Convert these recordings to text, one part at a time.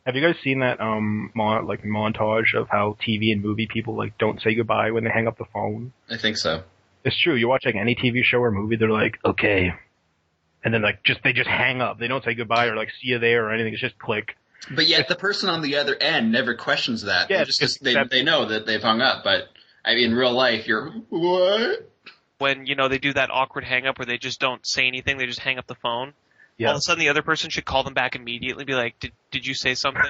Have you guys seen that montage of how TV and movie people like don't say goodbye when they hang up the phone? I think so. It's true. You watch like any TV show or movie, they're like, okay, and then like they just hang up. They don't say goodbye or like see you there or anything. It's just click. But yet the person on the other end never questions that. Yeah, they know that they've hung up. But I mean, in real life, you're what? When they do that awkward hang up where they just don't say anything, they just hang up the phone. Yeah. All of a sudden, the other person should call them back immediately, be like, "Did you say something?"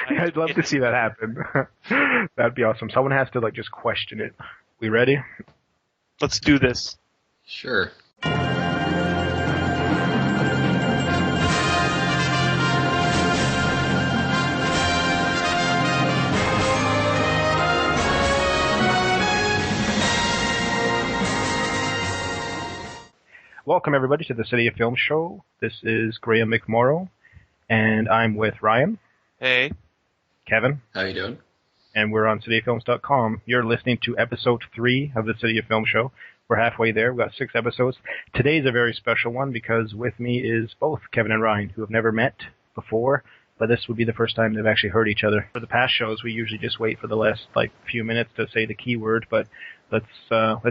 I'd love to see that happen. That'd be awesome. Someone has to like just question it. We ready? Let's do this. Sure. Welcome everybody to the City of Film Show. This is Graham McMorrow, and I'm with Ryan. Hey. Kevin. How you doing? And we're on cityofilms.com. You're listening to episode 3 of the City of Film Show. We're halfway there. We've got 6 episodes. Today's a very special one because with me is both Kevin and Ryan, who have never met before, but this would be the first time they've actually heard each other. For the past shows, we usually just wait for the last few minutes to say the keyword, but let's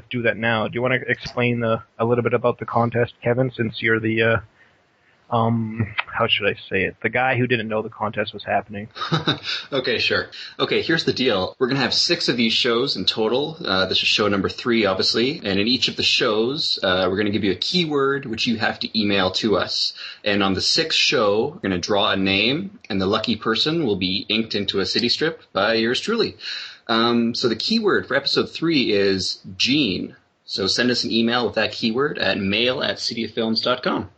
do that now. Do you want to explain a little bit about the contest, Kevin, since you're the how should I say it? The guy who didn't know the contest was happening. Okay, sure. Okay, here's the deal. We're going to have 6 of these shows in total. This is show number 3, obviously. And in each of the shows, we're going to give you a keyword, which you have to email to us. And on the 6th show, we're going to draw a name, and the lucky person will be inked into a city strip by yours truly. So the keyword for episode 3 is Gene. So send us an email with that keyword at mail@cityoffilms.com.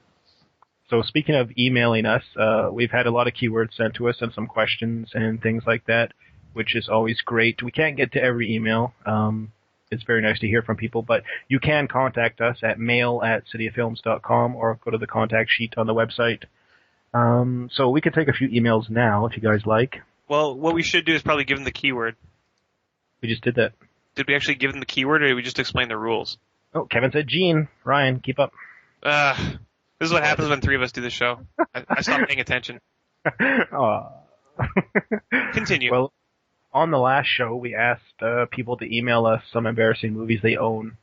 So speaking of emailing us, we've had a lot of keywords sent to us and some questions and things like that, which is always great. We can't get to every email. It's very nice to hear from people, but you can contact us at mail@cityoffilms.com or go to the contact sheet on the website. So we can take a few emails now if you guys like. Well, what we should do is probably give them the keyword. We just did that. Did we actually give them the keyword, or did we just explain the rules? Oh, Kevin said Gene. Ryan, keep up. This is what happens when 3 of us do the show. I stopped paying attention. Continue. Well, on the last show, we asked people to email us some embarrassing movies they own.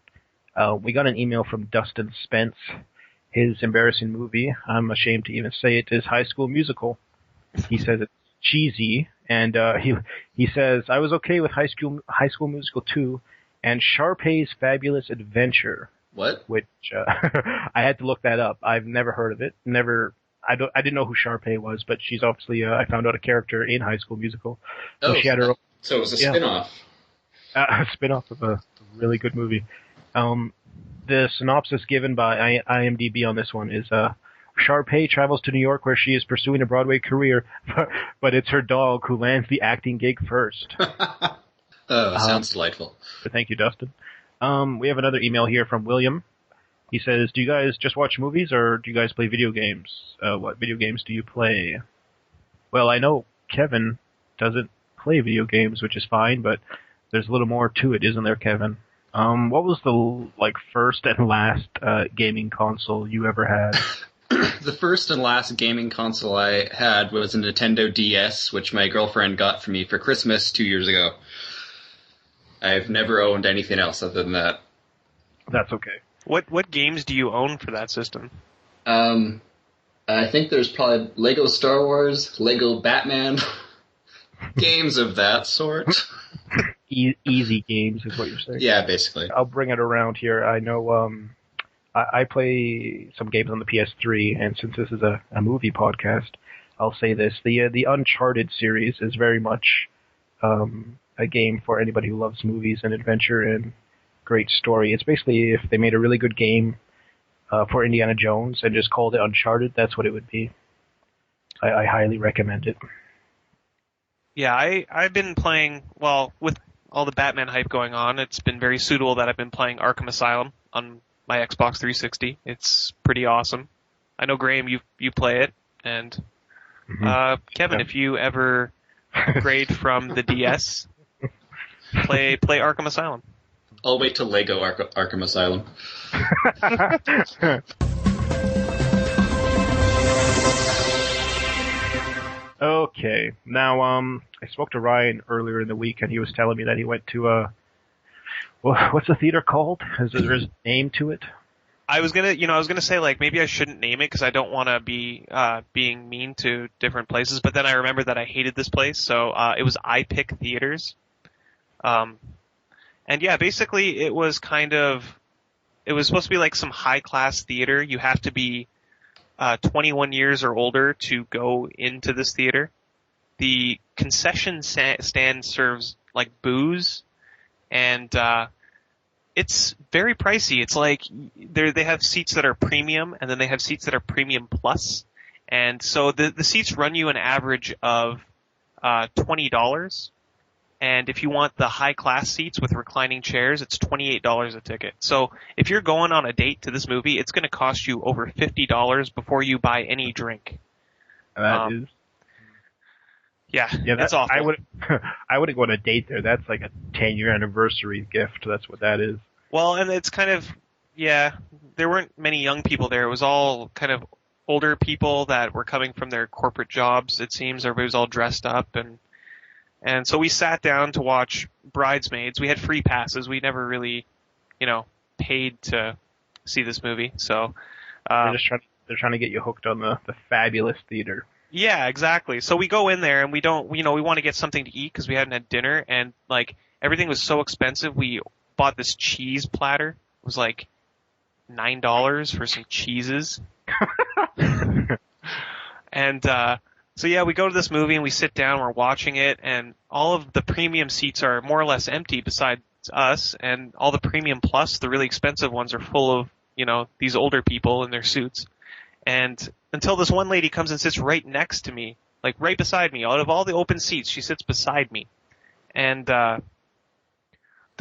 We got an email from Dustin Spence. His embarrassing movie, I'm ashamed to even say it, is High School Musical. He says it's cheesy, and he says, I was okay with High School Musical 2 and Sharpay's Fabulous Adventure. What? Which I had to look that up. I've never heard of it. I didn't know who Sharpay was, but she's obviously I found out a character in High School Musical. So she had her own, so it was a spin-off. A spin-off of a really good movie. The synopsis given by IMDb on this one is Sharpay travels to New York where she is pursuing a Broadway career, but it's her dog who lands the acting gig first. Sounds delightful. But thank you, Dustin. We have another email here from William. He says, do you guys just watch movies or do you guys play video games? What video games do you play? Well, I know Kevin doesn't play video games, which is fine, but there's a little more to it, isn't there, Kevin? What was the first and last gaming console you ever had? The first and last gaming console I had was a Nintendo DS, which my girlfriend got for me for Christmas 2 years ago. I've never owned anything else other than that. That's okay. What games do you own for that system? I think there's probably Lego Star Wars, Lego Batman, games of that sort. Easy games is what you're saying. Yeah, basically. I'll bring it around here. I know I play some games on the PS3, and since this is a movie podcast, I'll say this. The Uncharted series is very much a game for anybody who loves movies and adventure and great story. It's basically if they made a really good game for Indiana Jones and just called it Uncharted, that's what it would be. I highly recommend it. Yeah, I've been playing, well, with all the Batman hype going on, it's been very suitable that I've been playing Arkham Asylum on my Xbox 360. It's pretty awesome. I know, Graham, you play it, and Kevin, if you ever upgrade from the DS, play Arkham Asylum. I'll wait till Lego Arkham Asylum. Okay. Now, I spoke to Ryan earlier in the week, and he was telling me that he went to what's the theater called? Is there a name to it? I was gonna say like maybe I shouldn't name it because I don't want to be being mean to different places. But then I remembered that I hated this place, so it was I Pick Theaters. And yeah, basically it was supposed to be like some high class theater. You have to be 21 years or older to go into this theater. The concession stand serves like booze, and it's very pricey. It's like they have seats that are premium, and then they have seats that are premium plus. And so the seats run you an average of $20. And if you want the high class seats with reclining chairs, it's $28 a ticket. So if you're going on a date to this movie, it's going to cost you over $50 before you buy any drink. That is. Yeah, that's awful. I wouldn't go on a date there. That's like a 10-year anniversary gift. That's what that is. Well, and it's kind of, yeah, there weren't many young people there. It was all kind of older people that were coming from their corporate jobs, it seems. Everybody was all dressed up, and so we sat down to watch Bridesmaids. We had free passes. We never really, paid to see this movie. So they're trying to get you hooked on the fabulous theater. Yeah, exactly. So we go in there and we want to get something to eat because we hadn't had dinner, and like everything was so expensive. We bought this cheese platter. It was like $9 for some cheeses. And so yeah, we go to this movie and we sit down, we're watching it, and all of the premium seats are more or less empty besides us, and all the premium plus, the really expensive ones, are full of, these older people in their suits. And until this one lady comes and sits right next to me, like right beside me. Out of all the open seats, she sits beside me. And the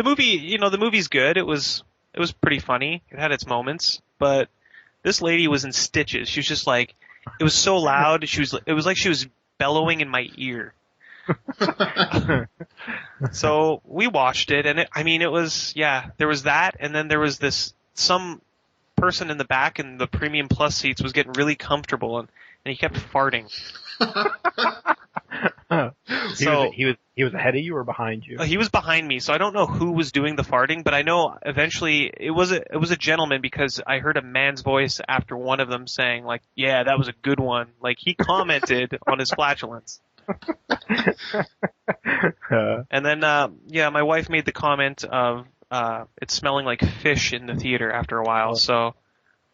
movie's good. It was pretty funny. It had its moments, but this lady was in stitches. She was just like, it was so loud. It was like she was bellowing in my ear. So we watched it, and it was, yeah, there was that, and then there was some person in the back in the premium plus seats was getting really comfortable, and he kept farting. He was ahead of you or behind you? He was behind me, so I don't know who was doing the farting, but I know eventually it was a gentleman, because I heard a man's voice after one of them saying like, "Yeah, that was a good one." Like he commented on his flatulence. And then my wife made the comment of it's smelling like fish in the theater after a while. So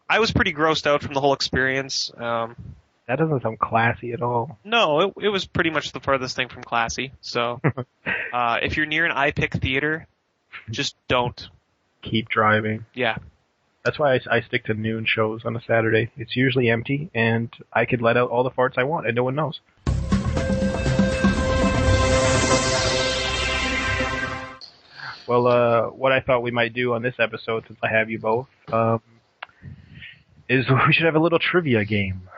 I was pretty grossed out from the whole experience. That doesn't sound classy at all. No, it was pretty much the farthest thing from classy. So if you're near an iPick theater, just don't. Keep driving. Yeah. That's why I stick to noon shows on a Saturday. It's usually empty, and I could let out all the farts I want, and no one knows. Well, what I thought we might do on this episode, since I have you both, is we should have a little trivia game.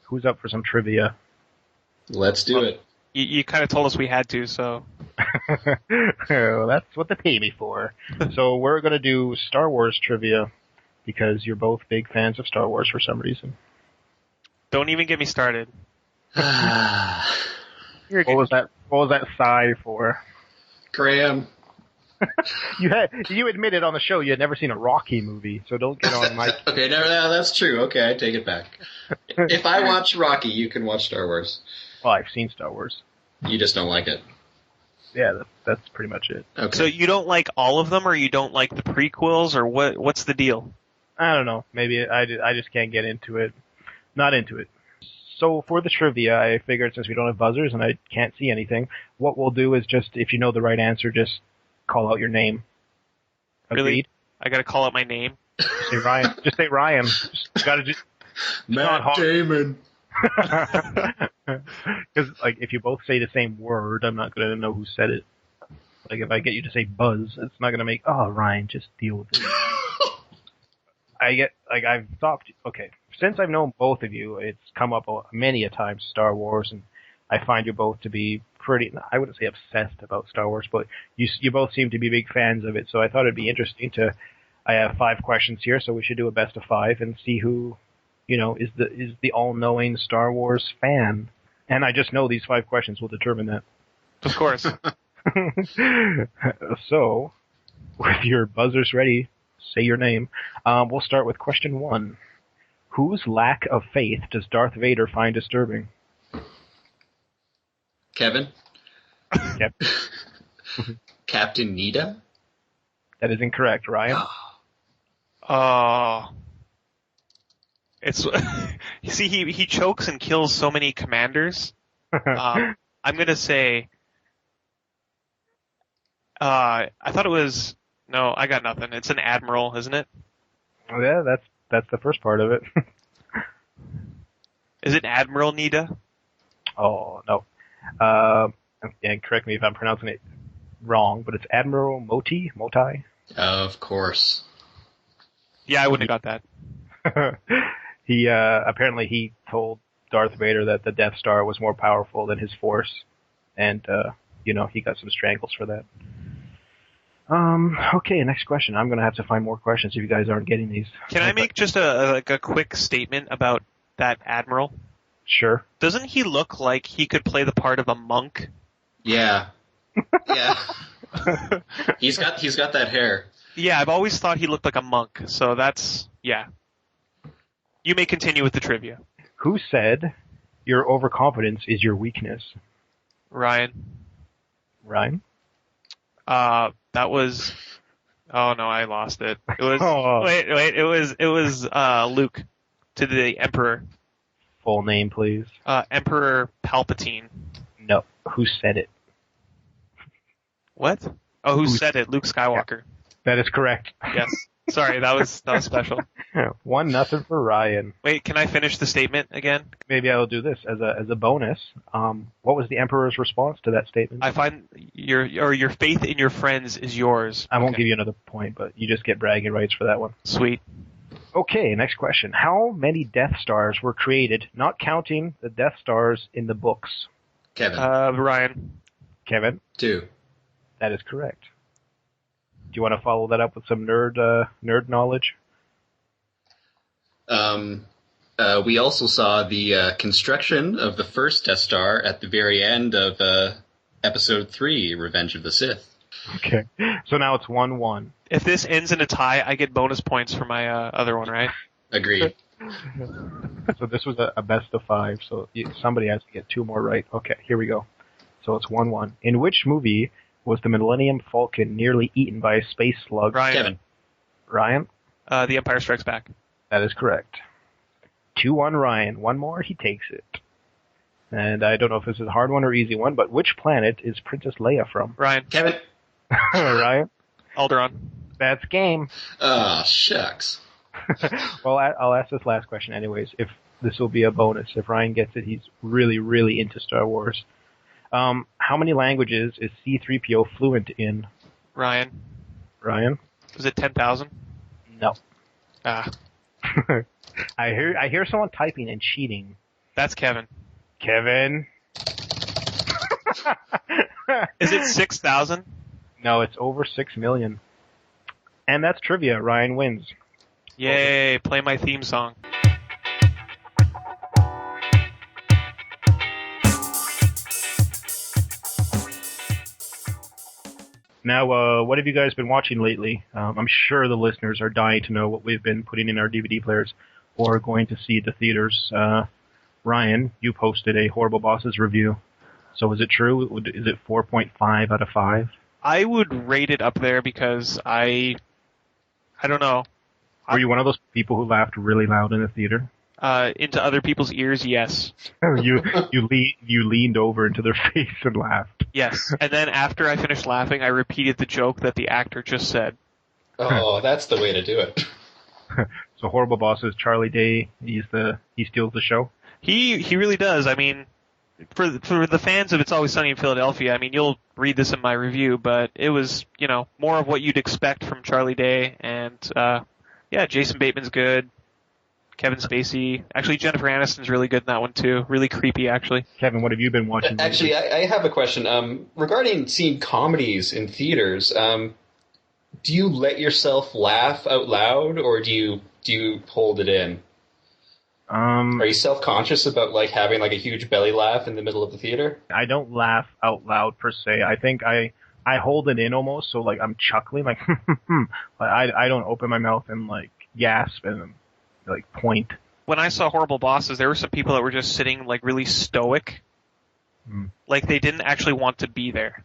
Who's up for some trivia? Let's do it. You kind of told us we had to, so. Well, that's what they pay me for. So we're going to do Star Wars trivia, because you're both big fans of Star Wars for some reason. Don't even get me started. What was that sigh for? Graham. You admitted on the show you had never seen a Rocky movie, so don't get on my... Okay, no, that's true. Okay, I take it back. If I watch Rocky, you can watch Star Wars. Well, I've seen Star Wars. You just don't like it. Yeah, that's pretty much it. Okay. So you don't like all of them, or you don't like the prequels, or what's the deal? I don't know. Maybe I just can't get into it. Not into it. So for the trivia, I figured since we don't have buzzers and I can't see anything, what we'll do is just, if you know the right answer, just call out your name. Agreed? Really? I gotta call out my name? Just say Ryan. Just say Ryan. Matt Damon. Because, like, if you both say the same word, I'm not going to know who said it. Like, if I get you to say Buzz, it's not going to make, oh, Ryan, just deal with it. I've talked, okay, since I've known both of you, it's come up many a time, Star Wars, and I find you both to be pretty, I wouldn't say obsessed about Star Wars, but you both seem to be big fans of it, so I thought it'd be interesting I have 5 questions here, so we should do a best of 5 and see who, is the all-knowing Star Wars fan. And I just know these 5 questions will determine that. Of course. So, with your buzzers ready, say your name. We'll start with question 1. Whose lack of faith does Darth Vader find disturbing? Kevin? Yep. Captain Nita? That is incorrect. Ryan? Oh. It's you see, he chokes and kills so many commanders. I'm gonna say. I thought it was. No, I got nothing. It's an admiral, isn't it? Yeah, that's the first part of it. Is it Admiral Nita? Oh, no. And correct me if I'm pronouncing it wrong, but it's Admiral Moti? Of course. Yeah, I wouldn't have got that. He apparently he told Darth Vader that the Death Star was more powerful than his Force, and he got some strangles for that. Okay, next question. I'm gonna have to find more questions if you guys aren't getting these. Can I make just a quick statement about that admiral? Sure. Doesn't he look like he could play the part of a monk? Yeah. Yeah. He's got that hair. Yeah, I've always thought he looked like a monk, so that's, yeah. You may continue with the trivia. Who said your overconfidence is your weakness? Ryan? That was, oh no, I lost it. It was, it was Luke to the Emperor. Full name, please. Emperor Palpatine. No. Who said it? What? Oh, who said it? Luke Skywalker. That is correct. Yes. Sorry, that was special. 1-0 for Ryan. Wait, can I finish the statement again? Maybe I'll do this as a bonus. What was the Emperor's response to that statement? I find your faith in your friends is yours. I won't give you another point, but you just get bragging rights for that one. Sweet. Okay, next question. How many Death Stars were created, not counting the Death Stars in the books? Kevin. Ryan. Kevin? 2. That is correct. Do you want to follow that up with some nerd knowledge? We also saw the construction of the first Death Star at the very end of Episode 3, Revenge of the Sith. Okay, so now it's 1-1. If this ends in a tie, I get bonus points for my other one, right? Agreed. So this was a best of 5, so somebody has to get 2 more right. Okay, here we go. So it's 1-1. In which movie was the Millennium Falcon nearly eaten by a space slug? Ryan. Kevin. Ryan? The Empire Strikes Back. That is correct. 2-1 Ryan. One more, he takes it. And I don't know if this is a hard one or easy one, but which planet is Princess Leia from? Ryan. Kevin. Ryan? Alderaan. That's game. Oh, shucks. Well, I'll ask this last question anyways. If this will be a bonus. If Ryan gets it, he's really, really into Star Wars. How many languages is C-3PO fluent in? Ryan. Ryan? Was it 10,000? No. Ah. I hear someone typing and cheating. That's Kevin. Kevin? Is it 6,000? No, it's over 6 million. And that's trivia. Ryan wins. Yay, play my theme song. Now, what have you guys been watching lately? I'm sure the listeners are dying to know what we've been putting in our DVD players or going to see at the theaters. Ryan, you posted a Horrible Bosses review. So is it true? Is it 4.5 out of 5? I would rate it up there because I don't know. Were you one of those people who laughed really loud in the theater? Into other people's ears, yes. you leaned over into their face and laughed. Yes, and then after I finished laughing, I repeated the joke that the actor just said. Oh, that's the way to do it. So Horrible Bosses, Charlie Day, he steals the show? He really does. I mean, for the fans of It's Always Sunny in Philadelphia, I mean, you'll read this in my review, but it was, more of what you'd expect from Charlie Day, and, Jason Bateman's good. Kevin Spacey. Actually, Jennifer Aniston's really good in that one, too. Really creepy, actually. Kevin, what have you been watching? Actually, I have a question. Regarding seeing comedies in theaters, do you let yourself laugh out loud, or do you hold it in? Are you self-conscious about like having like a huge belly laugh in the middle of the theater? I don't laugh out loud per se. I think I hold it in almost, so like I'm chuckling, like I don't open my mouth and like gasp and like point. When I saw Horrible Bosses, there were some people that were just sitting like really stoic, like they didn't actually want to be there.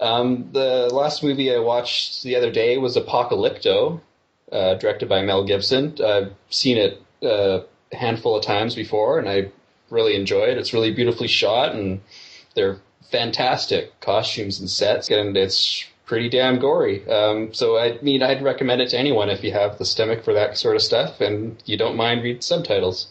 The last movie I watched the other day was Apocalypto, directed by Mel Gibson. I've seen it a handful of times before, and I really enjoy it. It's really beautifully shot, and they're fantastic costumes and sets, and it's pretty damn gory. So I mean, I'd recommend it to anyone if you have the stomach for that sort of stuff and you don't mind reading subtitles.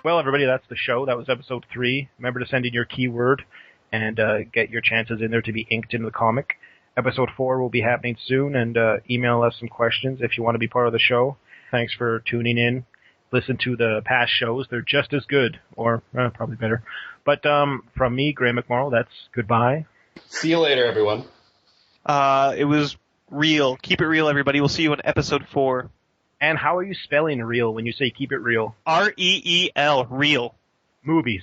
Well, everybody, that's the show. That was episode 3. Remember to send in your keyword and get your chances in there to be inked into the comic. Episode 4 will be happening soon, and email us some questions if you want to be part of the show. Thanks for tuning in. Listen to the past shows. They're just as good, or probably better. But from me, Graham McMorrow, that's goodbye. See you later, everyone. It was real. Keep it real, everybody. We'll see you in episode 4. And how are you spelling real when you say keep it real? REEL, real. Movies.